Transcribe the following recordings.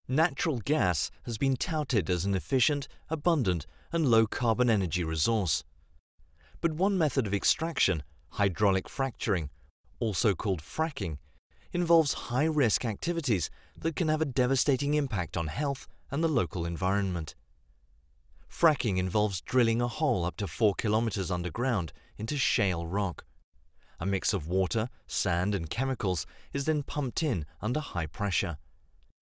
Natural gas has been touted as an efficient, abundant and low-carbon energy resource. But one method of extraction, hydraulic fracturing, also called fracking, involves high-risk activities that can have a devastating impact on health and the local environment. Fracking involves drilling a hole up to 4 kilometers underground into shale rock. A mix of water, sand and chemicals is then pumped in under high pressure.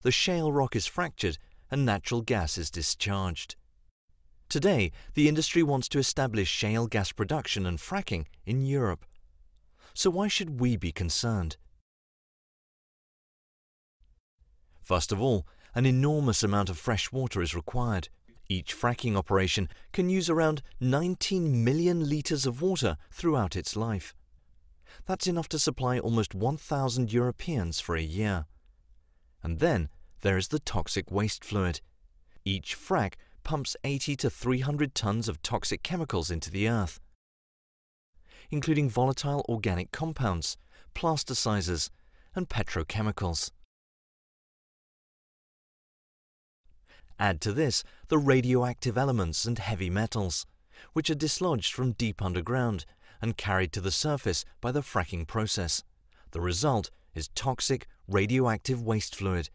The shale rock is fractured and natural gas is discharged. Today, the industry wants to establish shale gas production and fracking in Europe. So why should we be concerned? First of all, an enormous amount of fresh water is required. Each fracking operation can use around 19 million litres of water throughout its life. That's enough to supply almost 1,000 Europeans for a year. And then there is the toxic waste fluid. Each frack pumps 80 to 300 tons of toxic chemicals into the earth, including volatile organic compounds, plasticizers, and petrochemicals. Add to this the radioactive elements and heavy metals, which are dislodged from deep underground and carried to the surface by the fracking process. The result is toxic, radioactive waste fluid,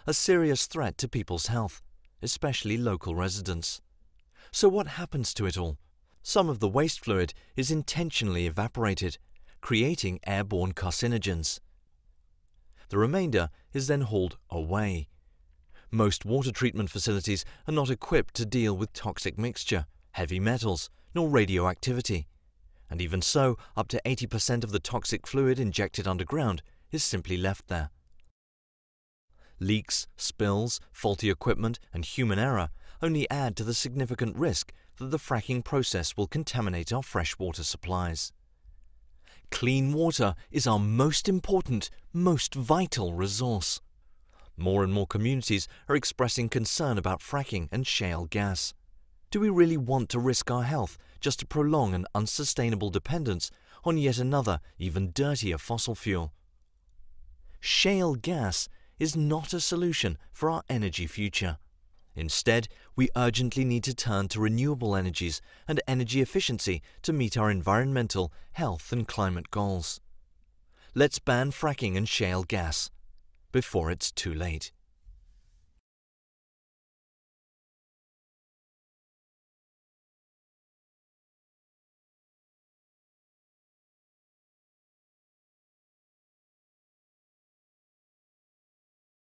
a serious threat to people's health, especially local residents. So what happens to it all? Some of the waste fluid is intentionally evaporated, creating airborne carcinogens. The remainder is then hauled away. Most water treatment facilities are not equipped to deal with toxic mixture, heavy metals, nor radioactivity. And even so, up to 80% of the toxic fluid injected underground is simply left there. Leaks, spills, faulty equipment, and human error only add to the significant risk that the fracking process will contaminate our freshwater supplies. Clean water is our most important, most vital resource. More and more communities are expressing concern about fracking and shale gas. Do we really want to risk our health just to prolong an unsustainable dependence on yet another, even dirtier fossil fuel? Shale gas is not a solution for our energy future. Instead, we urgently need to turn to renewable energies and energy efficiency to meet our environmental, health and climate goals. Let's ban fracking and shale gas before it's too late.